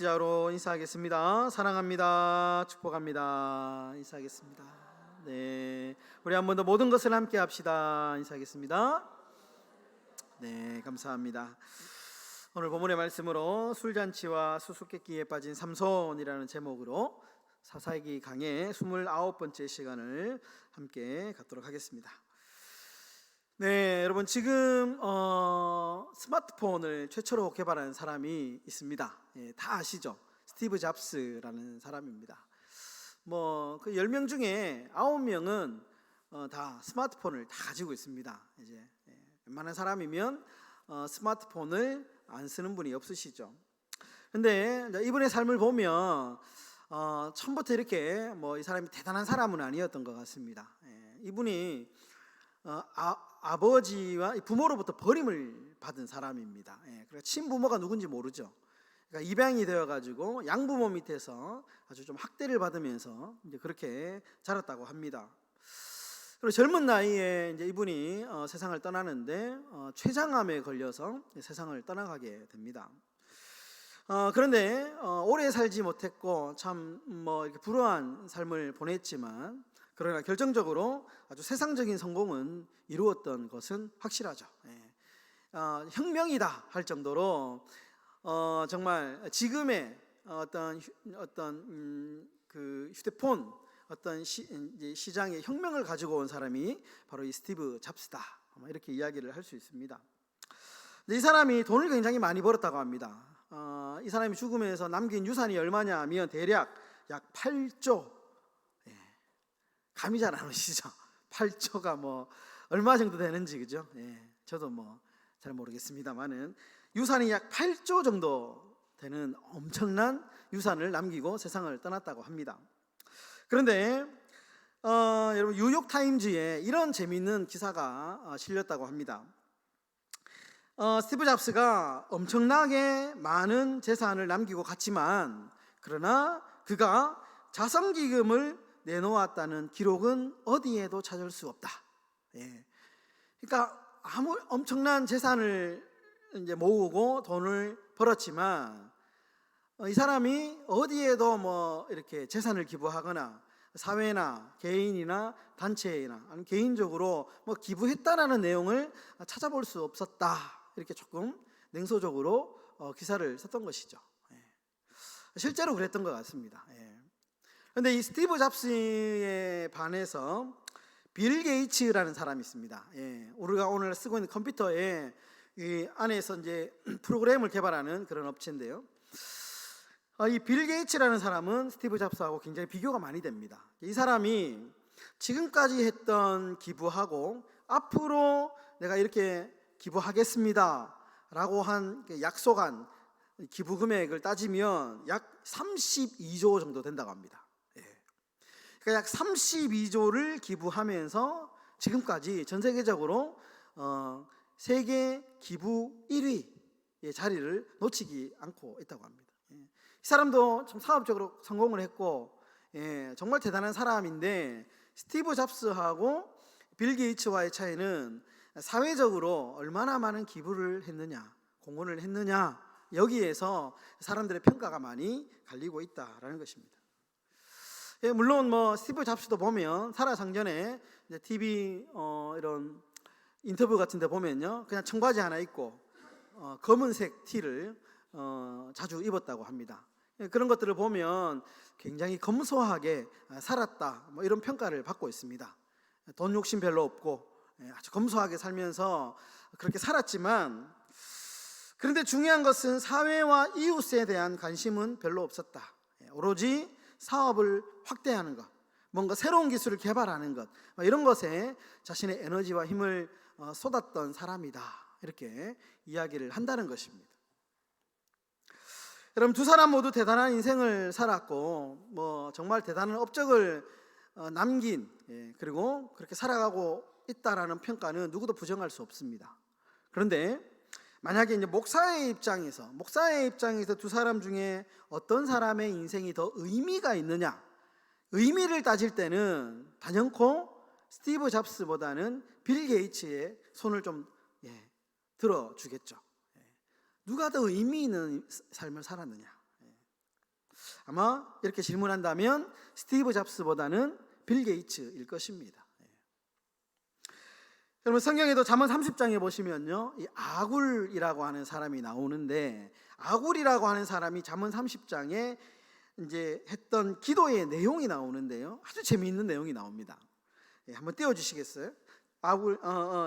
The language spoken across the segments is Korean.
자로 인사하겠습니다. 사랑합니다. 축복합니다. 인사하겠습니다. 네, 우리 한 번 더 모든 것을 함께 합시다. 인사하겠습니다. 네, 감사합니다. 오늘 본문의 말씀으로 술잔치와 수수께끼에 빠진 삼손이라는 제목으로 사사기 강의 29번째 시간을 함께 갖도록 하겠습니다. 네, 여러분 지금 스마트폰을 최초로 개발한 사람이 있습니다. 다 아시죠? 스티브 잡스라는 사람입니다. 그 10명 중에 9명은 다 스마트폰을 다 가지고 있습니다. 이제 웬만한 사람이면 스마트폰을 안 쓰는 분이 없으시죠. 근데 이분의 삶을 보면 처음부터 이렇게 이 사람이 대단한 사람은 아니었던 것 같습니다. 이분이 아버지와 부모로부터 버림을 받은 사람입니다. 그러니까 친부모가 누군지 모르죠. 그러니까 입양이 되어가지고 양부모 밑에서 아주 좀 학대를 받으면서 이제 그렇게 자랐다고 합니다. 그리고 젊은 나이에 이제 이분이 세상을 떠나는데 췌장암에 걸려서 세상을 떠나가게 됩니다. 그런데 오래 살지 못했고 참 이렇게 불우한 삶을 보냈지만 그러나 결정적으로 아주 세상적인 성공은 이루었던 것은 확실하죠. 혁명이다 할 정도로 정말 지금의 어떤 그 휴대폰 시장의 혁명을 가지고 온 사람이 바로 이 스티브 잡스다, 이렇게 이야기를 할 수 있습니다. 이 사람이 돈을 굉장히 많이 벌었다고 합니다. 이 사람이 죽으면서 남긴 유산이 얼마냐 하면 대략 약 8조. 감이 잘 안 오시죠? 8조가 얼마 정도 되는지, 그죠? 저도 잘 모르겠습니다만은 유산이 약 8조 정도 되는 엄청난 유산을 남기고 세상을 떠났다고 합니다. 그런데 여러분 뉴욕 타임즈에 이런 재미있는 기사가 실렸다고 합니다. 스티브 잡스가 엄청나게 많은 재산을 남기고 갔지만 그러나 그가 자선기금을 내놓았다는 기록은 어디에도 찾을 수 없다. 그러니까 아무 엄청난 재산을 이제 모으고 돈을 벌었지만 이 사람이 어디에도 이렇게 재산을 기부하거나 사회나 개인이나 단체나 아니면 개인적으로 기부했다라는 내용을 찾아볼 수 없었다. 이렇게 조금 냉소적으로 기사를 썼던 것이죠. 실제로 그랬던 것 같습니다. 그런데 이 스티브 잡스에 반해서 빌 게이츠라는 사람이 있습니다. 우리가 오늘 쓰고 있는 컴퓨터에 이 안에서 이제 프로그램을 개발하는 그런 업체인데요. 이 빌 게이츠라는 사람은 스티브 잡스하고 굉장히 비교가 많이 됩니다. 이 사람이 지금까지 했던 기부하고 앞으로 내가 이렇게 기부하겠습니다 라고 한 약속한 기부 금액을 따지면 약 32조 정도 된다고 합니다. 그러니까 약 32조를 기부하면서 지금까지 전 세계적으로 세계 기부 1위의 자리를 놓치지 않고 있다고 합니다. 이 사람도 좀 사업적으로 성공을 했고 정말 대단한 사람인데 스티브 잡스하고 빌 게이츠와의 차이는 사회적으로 얼마나 많은 기부를 했느냐, 공헌을 했느냐, 여기에서 사람들의 평가가 많이 갈리고 있다라는 것입니다. 물론 스티브 잡스도 보면 살아생전에 TV 이런 인터뷰 같은 데 보면요, 그냥 청바지 하나 입고 검은색 티를 자주 입었다고 합니다. 그런 것들을 보면 굉장히 검소하게 살았다, 이런 평가를 받고 있습니다. 돈 욕심 별로 없고 아주 검소하게 살면서 그렇게 살았지만, 그런데 중요한 것은 사회와 이웃에 대한 관심은 별로 없었다. 오로지 사업을 확대하는 것, 뭔가 새로운 기술을 개발하는 것, 이런 것에 자신의 에너지와 힘을 쏟았던 사람이다, 이렇게 이야기를 한다는 것입니다. 여러분, 두 사람 모두 대단한 인생을 살았고 정말 대단한 업적을 남긴, 그리고 그렇게 살아가고 있다라는 평가는 누구도 부정할 수 없습니다. 그런데 만약에 이제 목사의 입장에서 두 사람 중에 어떤 사람의 인생이 더 의미가 있느냐, 의미를 따질 때는 단연코 스티브 잡스보다는 빌 게이츠의 손을 좀 들어주겠죠. 누가 더 의미 있는 삶을 살았느냐. 아마 이렇게 질문한다면 스티브 잡스보다는 빌 게이츠일 것입니다. 여러분, 성경에도 잠언 30장에 보시면요, 이 아굴이라고 하는 사람이 나오는데, 아굴이라고 하는 사람이 잠언 30장에 이제 했던 기도의 내용이 나오는데요, 아주 재미있는 내용이 나옵니다. 한번 띄워주시겠어요?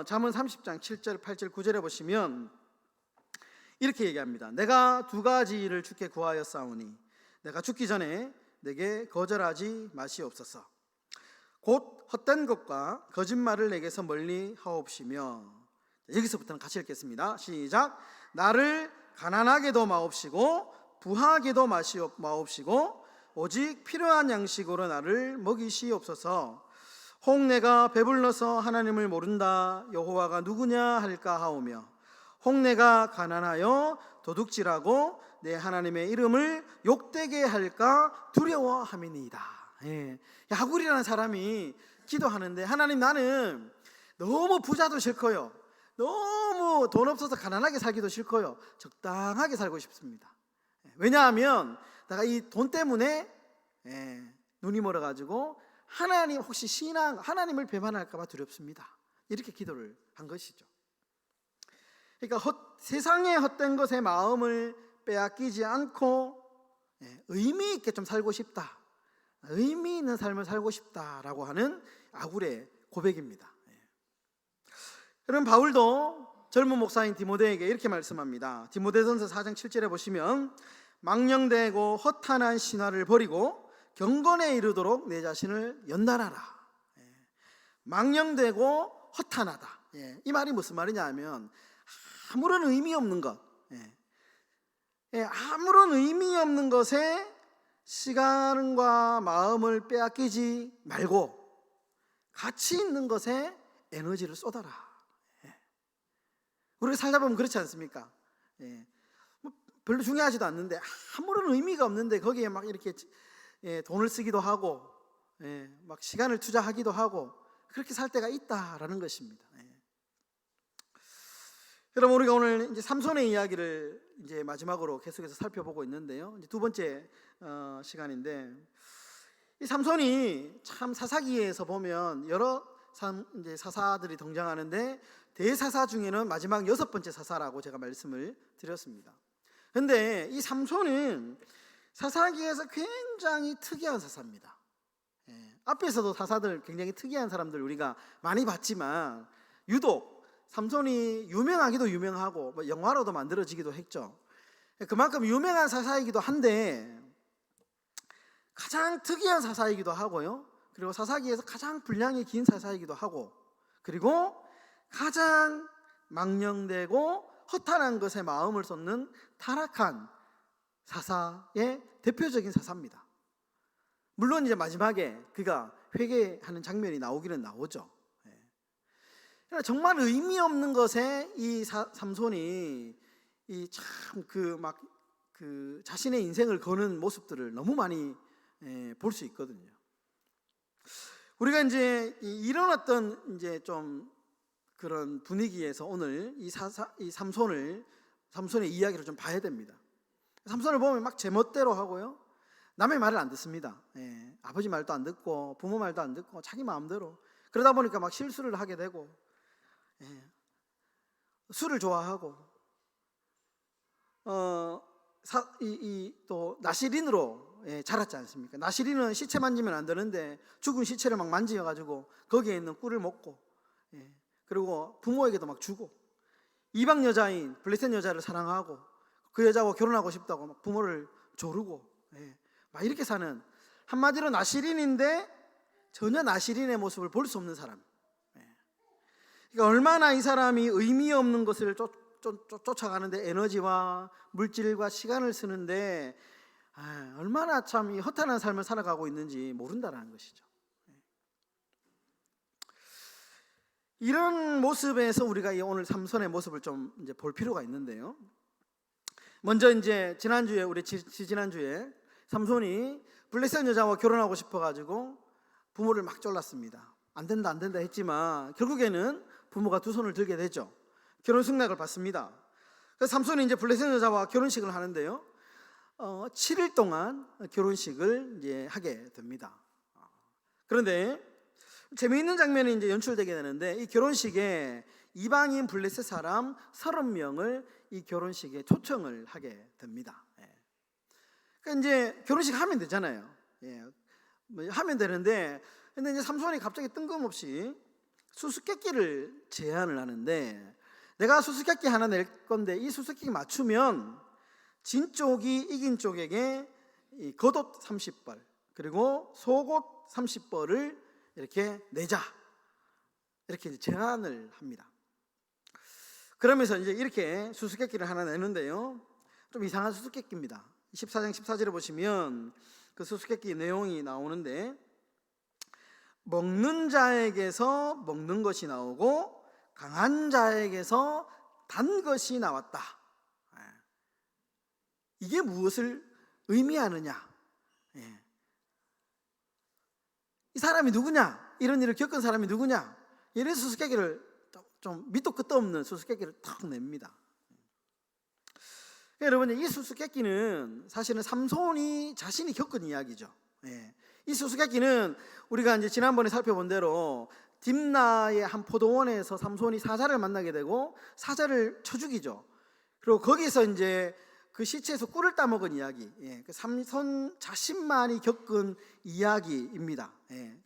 잠언 30장 7절, 8절, 9절에 보시면 이렇게 얘기합니다. 내가 두 가지를 주께 구하였사오니 내가 죽기 전에 내게 거절하지 마시옵소서. 곧 헛된 것과 거짓말을 내게서 멀리 하옵시며. 여기서부터는 같이 읽겠습니다. 시작. 나를 가난하게도 마옵시고 부하게도 마옵시고 오직 필요한 양식으로 나를 먹이시옵소서. 혹 내가 배불러서 하나님을 모른다 여호와가 누구냐 할까 하오며 혹 내가 가난하여 도둑질하고 내 하나님의 이름을 욕되게 할까 두려워함이니이다. 아굴이라는 사람이 기도하는데, 하나님, 나는 너무 부자도 싫고요, 너무 돈 없어서 가난하게 살기도 싫고요, 적당하게 살고 싶습니다. 왜냐하면 내가 이 돈 때문에 눈이 멀어가지고 하나님 혹시 하나님을 배반할까 봐 두렵습니다. 이렇게 기도를 한 것이죠. 그러니까 세상의 헛된 것에 마음을 빼앗기지 않고 의미 있게 좀 살고 싶다, 의미 있는 삶을 살고 싶다라고 하는 아굴의 고백입니다. 여러분, 바울도 젊은 목사인 디모데에게 이렇게 말씀합니다. 디모데전서 4장 7절에 보시면 망령되고 허탄한 신화를 버리고 경건에 이르도록 내 자신을 연단하라. 망령되고 허탄하다. 이 말이 무슨 말이냐 하면 아무런 의미 없는 것, 아무런 의미 없는 것에 시간과 마음을 빼앗기지 말고 가치 있는 것에 에너지를 쏟아라. 우리가 살다 보면 그렇지 않습니까? 별로 중요하지도 않는데, 아무런 의미가 없는데 거기에 막 이렇게 돈을 쓰기도 하고 막 시간을 투자하기도 하고 그렇게 살 때가 있다라는 것입니다. 여러분, 우리가 오늘 이제 삼손의 이야기를 이제 마지막으로 계속해서 살펴보고 있는데요, 이제 두 번째 시간인데, 이 삼손이 참 사사기에서 보면 여러 이제 사사들이 등장하는데 대사사 중에는 마지막 6번째 사사라고 제가 말씀을 드렸습니다. 그런데 이 삼손은 사사기에서 굉장히 특이한 사사입니다. 앞에서도 사사들 굉장히 특이한 사람들 우리가 많이 봤지만 유독 삼손이 유명하기도 유명하고 뭐 영화로도 만들어지기도 했죠. 그만큼 유명한 사사이기도 한데 가장 특이한 사사이기도 하고요, 그리고 사사기에서 가장 분량이 긴 사사이기도 하고, 그리고 가장 망령되고 허탄한 것에 마음을 쏟는 타락한 사사의 대표적인 사사입니다. 물론 이제 마지막에 그가 회개하는 장면이 나오기는 나오죠. 정말 의미 없는 것에 이 삼손이 이 참 그 자신의 인생을 거는 모습들을 너무 많이 볼 수 있거든요. 우리가 이제 일어났던 이제 좀 그런 분위기에서 오늘 이 삼손의 이야기를 좀 봐야 됩니다. 삼손을 보면 막 제멋대로 하고요, 남의 말을 안 듣습니다. 아버지 말도 안 듣고 부모 말도 안 듣고 자기 마음대로, 그러다 보니까 막 실수를 하게 되고 술을 좋아하고 또 나시린으로 자랐지 않습니까? 나시린은 시체 만지면 안 되는데 죽은 시체를 막 만지어가지고 거기에 있는 꿀을 먹고, 그리고 부모에게도 막 주고, 이방 여자인 블레셋 여자를 사랑하고 그 여자와 결혼하고 싶다고 막 부모를 조르고, 막 이렇게 사는, 한마디로 나시린인데 전혀 나시린의 모습을 볼 수 없는 사람. 그러니까 얼마나 이 사람이 의미 없는 것을 쫓아가는데 에너지와 물질과 시간을 쓰는데 얼마나 참 이 허탄한 삶을 살아가고 있는지 모른다라는 것이죠. 이런 모습에서 우리가 오늘 삼손의 모습을 좀 이제 볼 필요가 있는데요. 먼저 이제 지난주에 삼손이 블레셋 여자와 결혼하고 싶어가지고 부모를 막 졸랐습니다. 안 된다 했지만 결국에는 부모가 두 손을 들게 되죠. 결혼 승낙을 받습니다. 그래서 삼손이 이제 블레셋 여자와 결혼식을 하는데요, 7일 동안 결혼식을 이제 하게 됩니다. 그런데 재미있는 장면이 이제 연출되게 되는데, 이 결혼식에 이방인 블레셋 사람 30명을 이 결혼식에 초청을 하게 됩니다. 그러니까 이제 결혼식 하면 되잖아요. 뭐 하면 되는데, 근데 이제 삼손이 갑자기 뜬금없이 수수께끼를 제안을 하는데, 내가 수수께끼 하나 낼 건데 이 수수께끼 맞추면 진 쪽이 이긴 쪽에게 이 겉옷 30벌 그리고 속옷 30벌을 이렇게 내자, 이렇게 이제 제안을 합니다. 그러면서 이제 이렇게 수수께끼를 하나 내는데요, 좀 이상한 수수께끼입니다. 14장 14절에 보시면 그 수수께끼 내용이 나오는데, 먹는 자에게서 먹는 것이 나오고 강한 자에게서 단 것이 나왔다. 이게 무엇을 의미하느냐? 이 사람이 누구냐? 이런 일을 겪은 사람이 누구냐? 이런 수수께끼를, 좀 밑도 끝도 없는 수수께끼를 탁 냅니다. 여러분, 이 수수께끼는 사실은 삼손이 자신이 겪은 이야기죠. 이 수수께끼는 우리가 이제 지난번에 살펴본 대로 딥나의 한 포도원에서 삼손이 사자를 만나게 되고 사자를 쳐 죽이죠. 그리고 거기서 이제 그 시체에서 꿀을 따먹은 이야기, 그 삼손 자신만이 겪은 이야기입니다.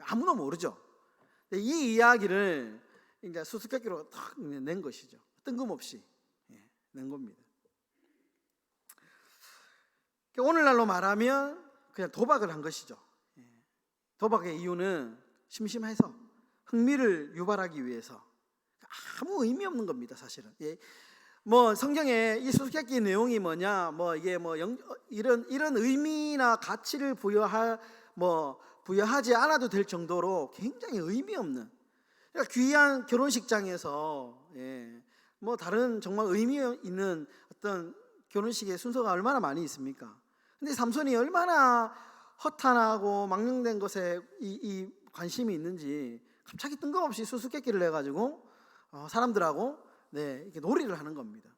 아무도 모르죠. 이 이야기를 이제 수수께끼로 탁 낸 것이죠. 뜬금없이 낸 겁니다. 오늘날로 말하면 그냥 도박을 한 것이죠. 도박의 이유는 심심해서, 흥미를 유발하기 위해서. 아무 의미 없는 겁니다, 사실은. 뭐 성경에 이 수수께끼 내용이 뭐냐, 뭐 이게 뭐 이런 의미나 가치를 부여하지 않아도 될 정도로 굉장히 의미 없는, 그러니까 귀한 결혼식장에서 뭐 다른 정말 의미 있는 어떤 결혼식의 순서가 얼마나 많이 있습니까? 근데 삼손이 얼마나 허탄하고 망령된 것에 이 관심이 있는지 갑자기 뜬금없이 수수께끼를 내가지고 사람들하고 이렇게 놀이를 하는 겁니다.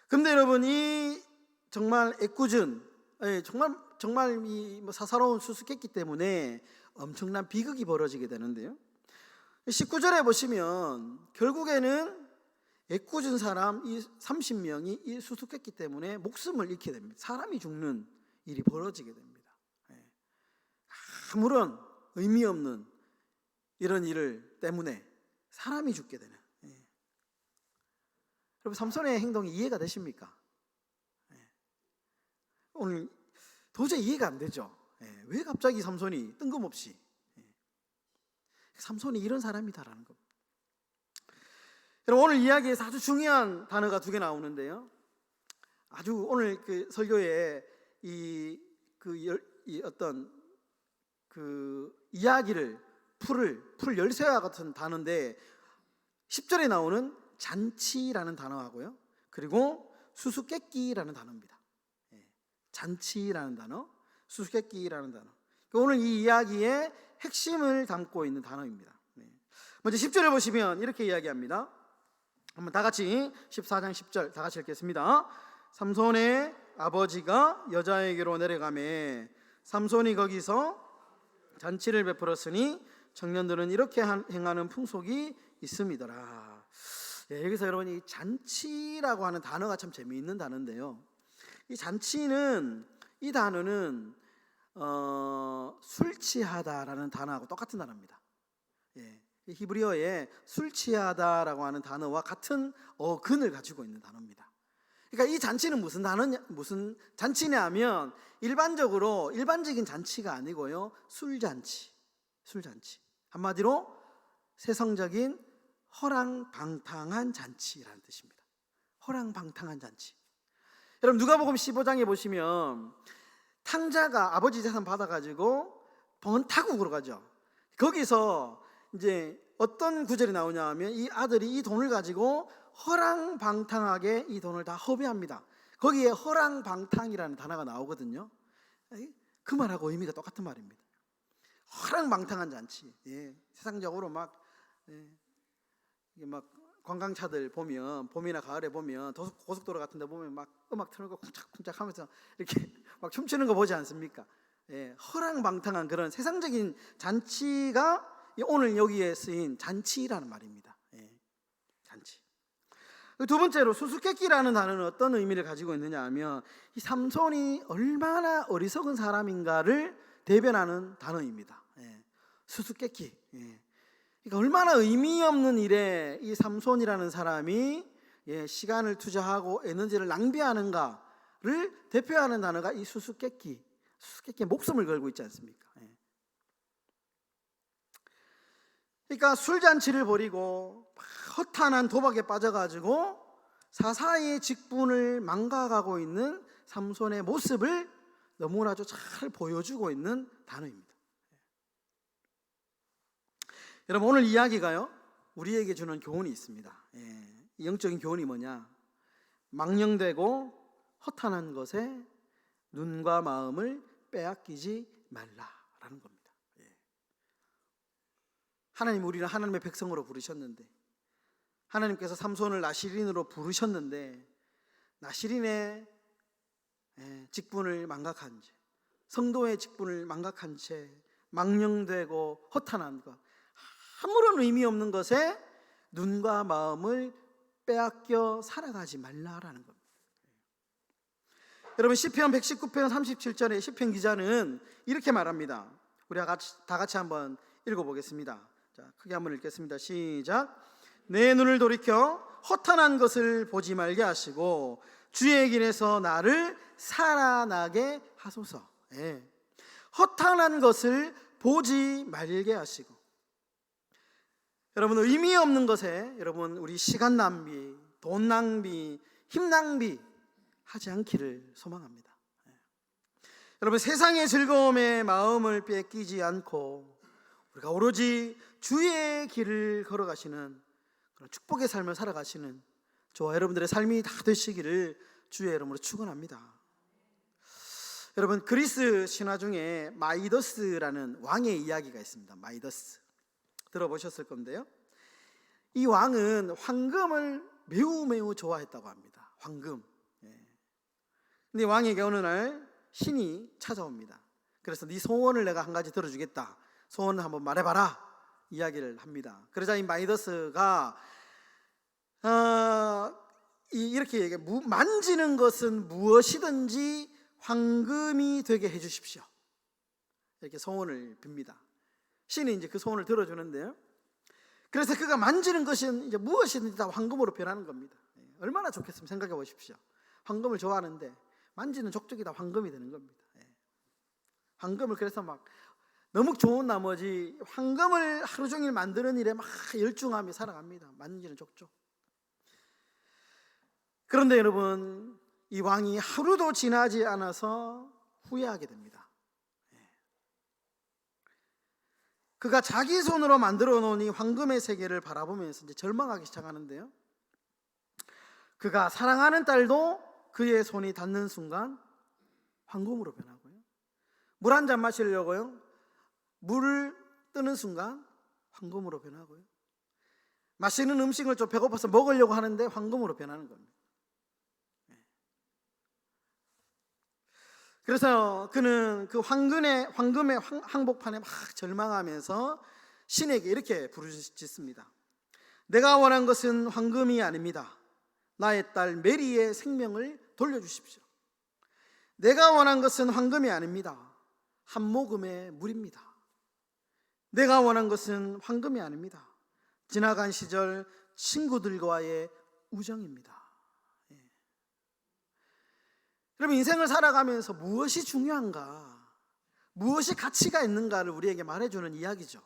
근데 여러분, 이 정말 애꿎은, 정말 이 사사로운 수수께끼 때문에 엄청난 비극이 벌어지게 되는데요, 19절에 보시면 결국에는 애꿎은 사람 이 30명이 이 수수께끼 때문에 목숨을 잃게 됩니다. 사람이 죽는 일이 벌어지게 됩니다. 아무런 의미 없는 이런 일을 때문에 사람이 죽게 되는. 여러분, 삼손의 행동이 이해가 되십니까? 오늘 도저히 이해가 안 되죠. 왜 갑자기 삼손이 뜬금없이, 삼손이 이런 사람이다라는 겁니다. 여러분, 오늘 이야기에서 아주 중요한 단어가 2개 나오는데요, 아주 오늘 그 설교에 이 어떤 그 이야기를 풀 열쇠와 같은 단어인데, 10절에 나오는 잔치라는 단어하고요, 그리고 수수께끼라는 단어입니다. 잔치라는 단어, 수수께끼라는 단어, 오늘 이 이야기의 핵심을 담고 있는 단어입니다. 먼저 10절을 보시면 이렇게 이야기합니다. 한번 다 같이 14장 10절 다 같이 읽겠습니다. 삼손의 아버지가 여자에게로 내려가매 삼손이 거기서 잔치를 베풀었으니 청년들은 이렇게 행하는 풍속이 있음이더라. 여기서 여러분, 이 잔치라고 하는 단어가 참 재미있는 단어인데요, 이 잔치는, 이 단어는 술 취하다라는 단어하고 똑같은 단어입니다. 히브리어에 술 취하다라고 하는 단어와 같은 어근을 가지고 있는 단어입니다. 그러니까 이 잔치는 무슨 잔치냐 하면 일반적인 잔치가 아니고요, 술잔치. 한마디로 세상적인 허랑방탕한 잔치라는 뜻입니다. 허랑방탕한 잔치. 여러분, 누가복음 15장에 보시면 탕자가 아버지 재산 받아가지고 번타국으로 가죠. 거기서 이제 어떤 구절이 나오냐 하면 이 아들이 이 돈을 가지고 허랑방탕하게 이 돈을 다 허비합니다. 거기에 허랑방탕이라는 단어가 나오거든요. 그 말하고 의미가 똑같은 말입니다. 허랑방탕한 잔치. 세상적으로 이게 관광차들 보면 봄이나 가을에 보면 고속도로 같은 데 보면 막 음악 틀고 쿵짝쿵짝 하면서 이렇게 막 춤추는 거 보지 않습니까? 예, 허랑방탕한 그런 세상적인 잔치가 오늘 여기에 쓰인 잔치라는 말입니다. 예, 잔치. 두 번째로 수수께끼라는 단어는 어떤 의미를 가지고 있느냐 하면 이 삼손이 얼마나 어리석은 사람인가를 대변하는 단어입니다. 예, 수수께끼. 예. 그러니까 얼마나 의미 없는 일에 이 삼손이라는 사람이 시간을 투자하고 에너지를 낭비하는가를 대표하는 단어가 이 수수께끼. 수수께끼에 목숨을 걸고 있지 않습니까? 그러니까 술잔치를 벌이고 허탄한 도박에 빠져가지고 사사의 직분을 망가가고 있는 삼손의 모습을 너무나도 잘 보여주고 있는 단어입니다. 여러분, 오늘 이야기가요 우리에게 주는 교훈이 있습니다. 이 영적인 교훈이 뭐냐? 망령되고 허탄한 것에 눈과 마음을 빼앗기지 말라라는 겁니다. 하나님, 우리는 하나님의 백성으로 부르셨는데, 하나님께서 삼손을 나시린으로 부르셨는데 나시린의 직분을 망각한 채, 성도의 직분을 망각한 채 망령되고 허탄한 것, 아무런 의미 없는 것에 눈과 마음을 빼앗겨 살아가지 말라라는 겁니다. 여러분, 시편 119편 37절에 시편 기자는 이렇게 말합니다. 우리가 다 같이 한번 읽어보겠습니다. 자, 크게 한번 읽겠습니다. 시작. 내 눈을 돌이켜 허탄한 것을 보지 말게 하시고 주의 길에서 나를 살아나게 하소서. 허탄한 것을 보지 말게 하시고, 여러분, 의미 없는 것에 여러분 우리 시간 낭비, 돈 낭비, 힘 낭비 하지 않기를 소망합니다. 여러분, 세상의 즐거움에 마음을 뺏기지 않고 우리가 오로지 주의 길을 걸어가시는 그런 축복의 삶을 살아가시는 저와 여러분들의 삶이 다 되시기를 주의 이름으로 축원합니다. 여러분, 그리스 신화 중에 마이더스라는 왕의 이야기가 있습니다. 마이더스 들어보셨을 건데요, 이 왕은 황금을 매우 좋아했다고 합니다. 황금. 근데 왕에게 어느 날 신이 찾아옵니다. 그래서 네 소원을 내가 한 가지 들어주겠다, 소원을 한번 말해봐라 이야기를 합니다. 그러자 이 마이더스가 이렇게 얘기해, 만지는 것은 무엇이든지 황금이 되게 해주십시오, 이렇게 소원을 빕니다. 신이 이제 그 소원을 들어주는데요, 그래서 그가 만지는 것은 이제 무엇이든지 다 황금으로 변하는 겁니다. 얼마나 좋겠으면 생각해 보십시오. 황금을 좋아하는데 만지는 족족이 다 황금이 되는 겁니다. 황금을 그래서 막 너무 좋은 나머지 황금을 하루 종일 만드는 일에 막 열중하며 살아갑니다. 만지는 족족. 그런데 여러분, 이 왕이 하루도 지나지 않아서 후회하게 됩니다. 그가 자기 손으로 만들어 놓은 이 황금의 세계를 바라보면서 이제 절망하기 시작하는데요, 그가 사랑하는 딸도 그의 손이 닿는 순간 황금으로 변하고요, 물 한 잔 마시려고요, 물을 뜨는 순간 황금으로 변하고요, 맛있는 음식을 좀 배고파서 먹으려고 하는데 황금으로 변하는 겁니다. 그래서 그는 그 황금의 항복판에 막 절망하면서 신에게 이렇게 부르짖습니다. 내가 원한 것은 황금이 아닙니다. 나의 딸 메리의 생명을 돌려주십시오. 내가 원한 것은 황금이 아닙니다. 한 모금의 물입니다. 내가 원한 것은 황금이 아닙니다. 지나간 시절 친구들과의 우정입니다. 여러분, 인생을 살아가면서 무엇이 중요한가, 무엇이 가치가 있는가를 우리에게 말해주는 이야기죠.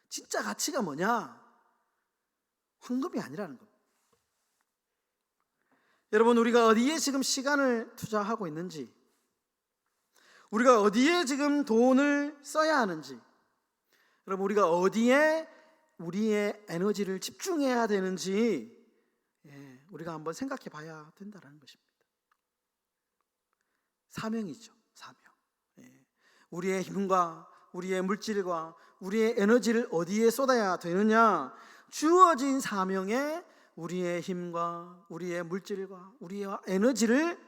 진짜 가치가 뭐냐? 황금이 아니라는 겁니다. 여러분, 우리가 어디에 지금 시간을 투자하고 있는지, 우리가 어디에 지금 돈을 써야 하는지, 여러분, 우리가 어디에 우리의 에너지를 집중해야 되는지 우리가 한번 생각해 봐야 된다는 것입니다. 사명이죠, 사명. 우리의 힘과 우리의 물질과 우리의 에너지를 어디에 쏟아야 되느냐? 주어진 사명에 우리의 힘과 우리의 물질과 우리의 에너지를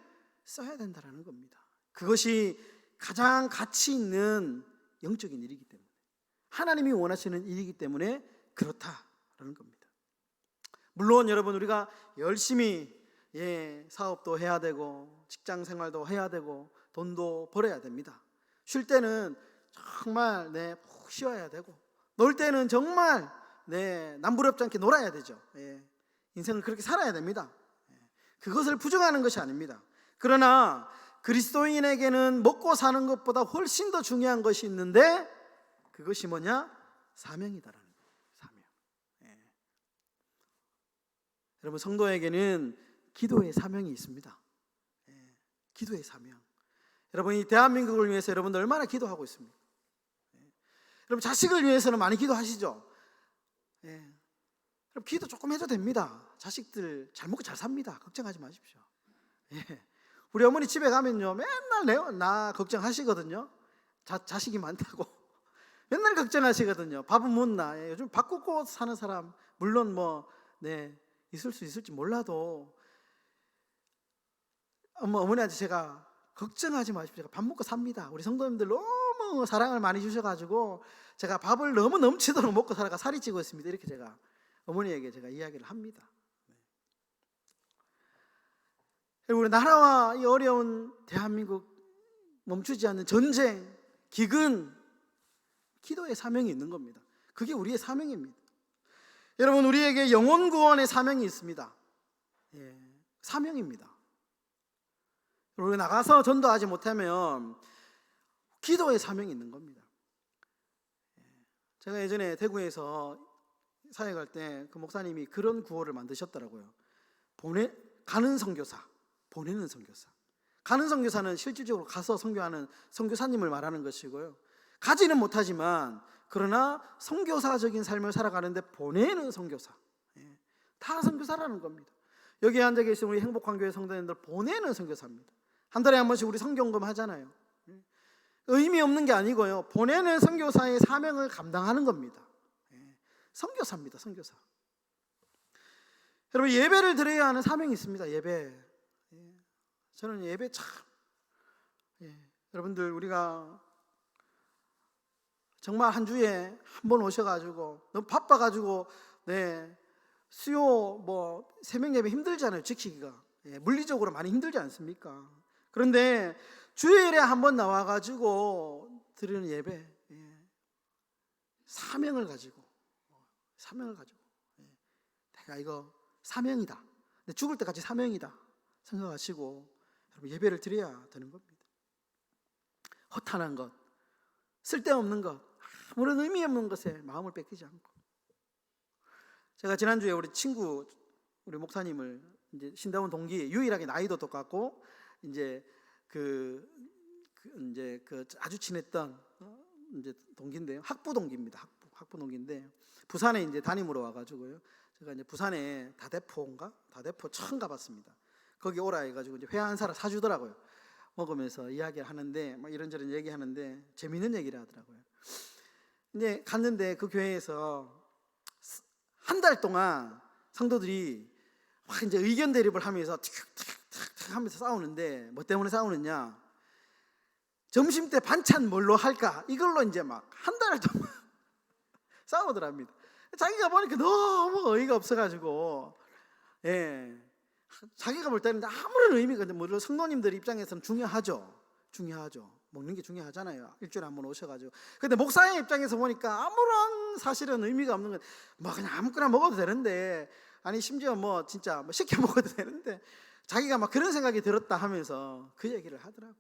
써야 된다는 겁니다. 그것이 가장 가치 있는 영적인 일이기 때문에, 하나님이 원하시는 일이기 때문에 그렇다라는 겁니다. 물론 여러분, 우리가 열심히 사업도 해야 되고 직장 생활도 해야 되고 돈도 벌어야 됩니다. 쉴 때는 정말 푹 쉬어야 되고, 놀 때는 정말 남부럽지 않게 놀아야 되죠. 인생을 그렇게 살아야 됩니다. 그것을 부정하는 것이 아닙니다. 그러나 그리스도인에게는 먹고 사는 것보다 훨씬 더 중요한 것이 있는데, 그것이 뭐냐? 사명이다라는 거예요. 사명. 여러분, 성도에게는 기도의 사명이 있습니다. 기도의 사명. 여러분, 이 대한민국을 위해서 여러분들 얼마나 기도하고 있습니까? 여러분, 자식을 위해서는 많이 기도하시죠? 여러분, 기도 조금 해도 됩니다. 자식들 잘 먹고 잘 삽니다. 걱정하지 마십시오. 우리 어머니 집에 가면요, 맨날 나 걱정하시거든요. 자식이 많다고 맨날 걱정하시거든요. 밥은 묻나. 요즘 밥 굶고 사는 사람 물론 있을 수 있을지 몰라도 어머니한테 제가 걱정하지 마십시오. 제가 밥 먹고 삽니다. 우리 성도님들 너무 사랑을 많이 주셔가지고 제가 밥을 너무 넘치도록 먹고 살아가 살이 찌고 있습니다. 이렇게 제가 어머니에게 제가 이야기를 합니다. 우리 나라와 이 어려운 대한민국, 멈추지 않는 전쟁, 기근, 기도의 사명이 있는 겁니다. 그게 우리의 사명입니다. 여러분, 우리에게 영혼 구원의 사명이 있습니다. 사명입니다. 우리 나가서 전도하지 못하면 기도의 사명이 있는 겁니다. 제가 예전에 대구에서 사회 갈 때 그 목사님이 그런 구호를 만드셨더라고요. 가는 선교사, 보내는 선교사. 가는 선교사는 실질적으로 가서 선교하는 선교사님을 말하는 것이고요, 가지는 못하지만 그러나 선교사적인 삶을 살아가는데 보내는 선교사, 다 선교사라는 겁니다. 여기 앉아 계신 우리 행복한교회 성도님들 보내는 선교사입니다. 한 달에 한 번씩 우리 성경금 하잖아요. 의미 없는 게 아니고요, 보내는 선교사의 사명을 감당하는 겁니다. 선교사입니다. 선교사. 여러분, 예배를 드려야 하는 사명이 있습니다. 예배. 저는 예배 참, 여러분들 우리가 정말 한 주에 한 번 오셔가지고 너무 바빠가지고 수요 새벽 예배 힘들잖아요. 지키기가 물리적으로 많이 힘들지 않습니까? 그런데 주일에 한 번 나와가지고 드리는 예배, 사명을 가지고 내가 이거 사명이다, 죽을 때까지 사명이다 생각하시고 여러분 예배를 드려야 되는 겁니다. 허탄한 것, 쓸데없는 것, 아무런 의미 없는 것에 마음을 뺏기지 않고. 제가 지난주에 우리 친구, 우리 목사님을 이제 신다운 동기, 유일하게 나이도 똑같고 이제 아주 친했던 이제 동기인데요, 학부 동기입니다. 학부 동기인데 부산에 이제 담임으로 와가지고요, 제가 이제 부산에 다대포 처음 가봤습니다. 거기 오라 해가지고 이제 회 한 사람 사주더라고요. 먹으면서 이야기를 하는데 막 이런저런 얘기하는데 재미있는 얘기를 하더라고요. 이제 갔는데 그 교회에서 한 달 동안 성도들이 막 이제 의견 대립을 하면서 툭툭툭 하면서 싸우는데, 뭐 때문에 싸우느냐? 점심 때 반찬 뭘로 할까? 이걸로 이제 막 한 달 동안 싸우더랍니다. 자기가 보니까 너무 어이가 없어가지고, 자기가 볼 때는 아무런 의미가, 물론 성도님들 입장에서는 중요하죠. 먹는 게 중요하잖아요. 일주일에 한 번 오셔가지고. 근데 목사의 입장에서 보니까 아무런 사실은 의미가 없는 건, 그냥 아무거나 먹어도 되는데, 아니 심지어 진짜 시켜 먹어도 되는데, 자기가 막 그런 생각이 들었다 하면서 그 얘기를 하더라고요.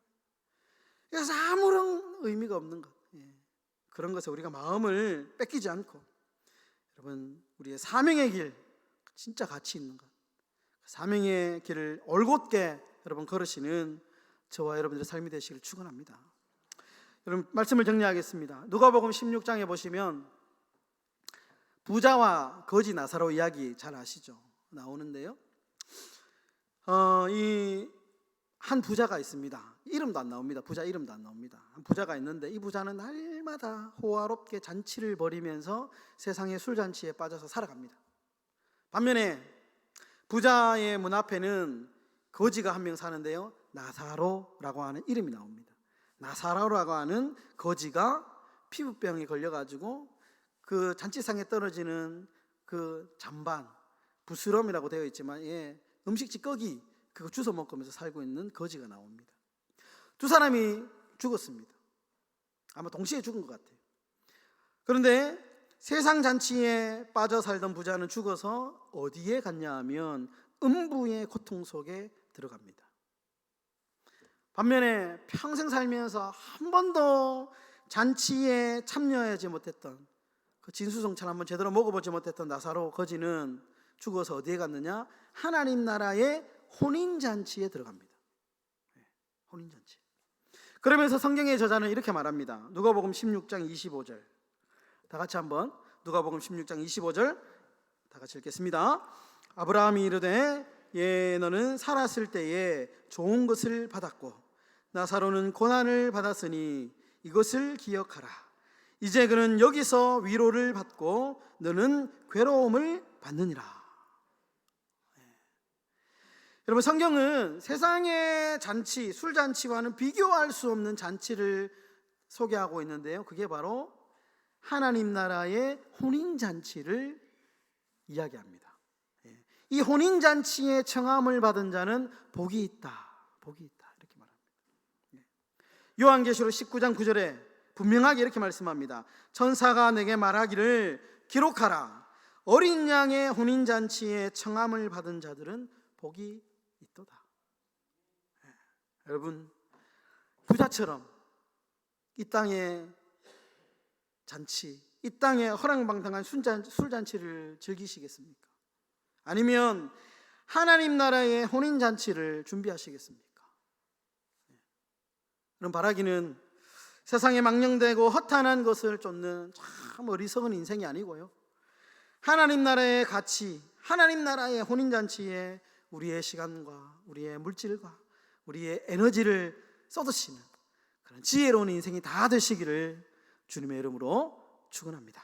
그래서 아무런 의미가 없는 것, 그런 것에 우리가 마음을 뺏기지 않고, 여러분 우리의 사명의 길, 진짜 가치 있는 것, 사명의 길을 올곧게 여러분 걸으시는 저와 여러분들의 삶이 되시기를 축원합니다. 여러분 말씀을 정리하겠습니다. 누가복음 16장에 보시면 부자와 거지 나사로 이야기 잘 아시죠? 나오는데요, 이 한 부자가 있습니다. 이름도 안 나옵니다. 부자 이름도 안 나옵니다. 한 부자가 있는데 이 부자는 날마다 호화롭게 잔치를 벌이면서 세상의 술잔치에 빠져서 살아갑니다. 반면에 부자의 문 앞에는 거지가 한 명 사는데요, 나사로라고 하는 이름이 나옵니다. 나사로라고 하는 거지가 피부병에 걸려가지고 그 잔치상에 떨어지는 그 잔반, 부스럼이라고 되어 있지만 음식 찌꺼기 그거 주워 먹으면서 살고 있는 거지가 나옵니다. 두 사람이 죽었습니다. 아마 동시에 죽은 것 같아요. 그런데 세상 잔치에 빠져 살던 부자는 죽어서 어디에 갔냐 하면 음부의 고통 속에 들어갑니다. 반면에 평생 살면서 한 번도 잔치에 참여하지 못했던, 그 진수성찬 한번 제대로 먹어보지 못했던 나사로 거지는 죽어서 어디에 갔느냐? 하나님 나라의 혼인잔치에 들어갑니다. 혼인잔치. 그러면서 성경의 저자는 이렇게 말합니다. 누가복음 16장 25절. 다 같이 한번 누가복음 16장 25절 다 같이 읽겠습니다. 아브라함이 이르되 너는 살았을 때에 좋은 것을 받았고 나사로는 고난을 받았으니 이것을 기억하라. 이제 그는 여기서 위로를 받고 너는 괴로움을 받느니라. 여러분, 성경은 세상의 잔치, 술잔치와는 비교할 수 없는 잔치를 소개하고 있는데요, 그게 바로 하나님 나라의 혼인잔치를 이야기합니다. 이 혼인잔치에 청함을 받은 자는 복이 있다, 복이 있다, 이렇게 말합니다. 요한계시록 19장 9절에 분명하게 이렇게 말씀합니다. 천사가 내게 말하기를 기록하라. 어린 양의 혼인잔치에 청함을 받은 자들은 복이 있도다. 여러분, 부자처럼 이 땅의 잔치, 이 땅의 허랑방탕한 술잔치를 즐기시겠습니까? 아니면 하나님 나라의 혼인잔치를 준비하시겠습니까? 그럼 바라기는 세상에 망령되고 허탄한 것을 쫓는 참 어리석은 인생이 아니고요, 하나님 나라의 가치, 하나님 나라의 혼인잔치에 우리의 시간과 우리의 물질과 우리의 에너지를 쏟으시는 그런 지혜로운 인생이 다 되시기를 주님의 이름으로 축원합니다.